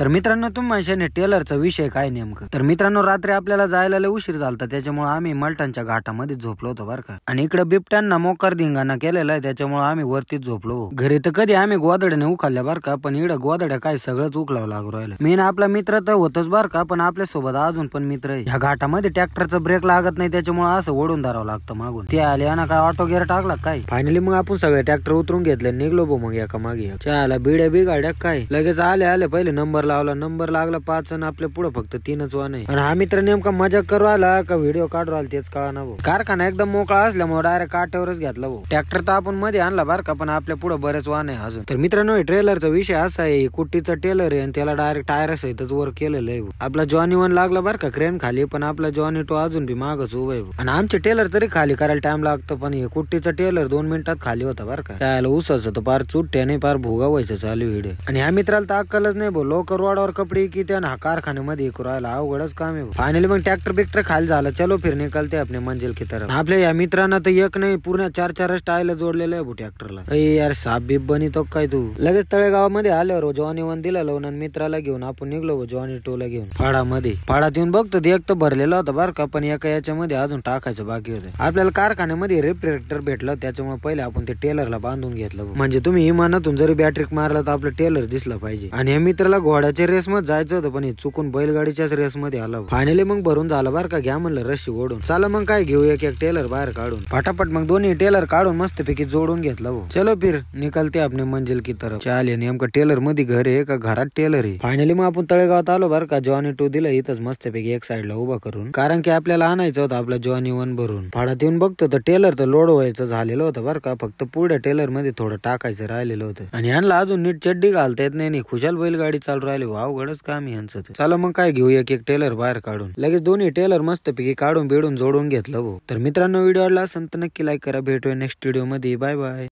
तर मित्रांनो तुम्ही म्हणशाने टेलरचा विषय काय नेमकं. तर मित्रांनो रात्री आपल्याला जायला लय उशीर झालता, त्याच्यामुळे आम्ही मलटणच्या घाटामध्ये झोपलो होतो बरं का. आणि इकडे बिबट्यांना मोकार धिंगाणा केलेला आहे, त्याच्यामुळे आम्ही वरतीच झोपलो. घरी तर कधी आम्ही गोदड्याने उखाल्ल्या बरं का, पण इकडे गोदड्या काय सगळंच उखलावं लागू राहिलं. मी ना आपला मित्र तर होतच बरं का, पण आपल्या सोबत अजून पण मित्र आहे. ह्या घाटामध्ये ट्रॅक्टरचा ब्रेक लागत नाही, त्याच्यामुळे असं ओढून धरावं लागतं मागून. ते आले ना काय ऑटो गेअर टाकला काय. फायनली मग आपण सगळे ट्रॅक्टर उतरून घेतले, निघलो बो मग एका मागे. चला बिड्या बिघाड्या काय लगेच आले पहिले नंबर लावला, नंबर लागला 5 आणि आपल्या पुढे फक्त 3च वाहन आहे. आणि हा मित्र नेमका मजा करू आला का व्हिडिओ काढू आला तेच कळा ना भाऊ. कारखाना एकदम मोकळा असल्यामुळे डायरेक्ट काट्यावरच घेतला भाऊ. ट्रॅक्टर तर आपण मध्ये आणला बरं का, पण आपल्या पुढे बरेच वाहन आहे अजून. तर मित्रांनो ट्रेलरचा विषय असा आहे, कुट्टीचा टेलर आहे आणि त्याला डायरेक्ट टायर सहितच वर केलेलं आहे. आपला जॉनी 1 लागला बरं का क्रेन खाली, पण आपला जॉनी 2 अजून बी मागच उभा आहे. आणि आमचे टेलर तरी खाली करायला टाइम लागतो, पण हे कुट्टीचा टेलर 2 मिनिटात खाली होता बरं का. त्याला उसाचं तर पार चुट्ट्याने पार भोगा व्हायचं चालू व्हिडिओ. आणि ह्या मित्राला तर अक्कलच नाही भाऊ, लोक रोडावर कपडे की त्या हा कारखान्यामध्ये राहायला अवघडच काम आहे. फायनली मग ट्रॅक्टर बिक्टर खाली झाला, चलो फिर निकलते अपने मंजिल की तरफ. आपल्या या मित्रांना तर एक नाही पूर्ण 4 टायला जोडलेलं आहे भाऊ ट्रॅक्टरला. यार साप बीप बनी तो काय तू. लगेच तळेगावामध्ये आल्यावर जॉनी 1 दिला लावून आणि मित्राला घेऊन आपण निघलो जॉनी 2 ला घेऊन. फाडात येऊन बघतो ते एक तर भरलेला होता बरं का, पण एका याच्यामध्ये अजून टाकायचं बाकी होतं. आपल्याला कारखान्यामध्ये रिफ्लेक्टर भेटलं, त्याच्यामुळे पहिले आपण ते टेलरला बांधून घेतलं. म्हणजे तुम्ही इमानातून जरी बॅटरी मारला तर आपलं टेलर दिसला पाहिजे. आणि या मित्राला घोड्याच्या रेस मध्ये जायचं होतं, पण चुकून बैलगाडीच्याच रेस मध्ये आला. फायनली मग भरून झालं बरं का, घ्या म्हणलं रशी ओढून. चला मग काय घेऊ एक टेलर बाहेर काढून फटाफट. मग दोन्ही टेलर काढून मस्तपैकी जोडून घेतला भाऊ. चलो फिर निकलते आपले मंजिल की तरफ. चाले नेमकं टेलर मध्ये घर आहे का घरात टेलर आहे. फायनली मग आपण तळेगावात आलो बरं का. जॉनी 2 दिला इथंच मस्तपैकी एक साईडला उभा करून, कारण की आपल्याला आणायचं होतं आपला जॉनी 1 भरून. फाडात येऊन बघतो तर टेलर तर लोड व्हायचं झालेलं होतं बरं का, फक्त पुढे टेलर मध्ये थोडं टाकायचं राहिलेलं होतं. आणि यांना अजून नीट चड्डी घालता येत नाही, खुशाल बैलगाडी चालू राहिली. अवघडच काम यांचं. चला मग काय घेऊ एक टेलर बाहेर काढून. लगेच दोन्ही टेलर मस्तपैकी काढून बिडून जोडून घेतलं भाऊ. तर मित्रांनो व्हिडिओ आवडला असेल तर नक्की लाईक करा. भेटूया नेक्स्ट व्हिडिओ मध्ये. Bye bye.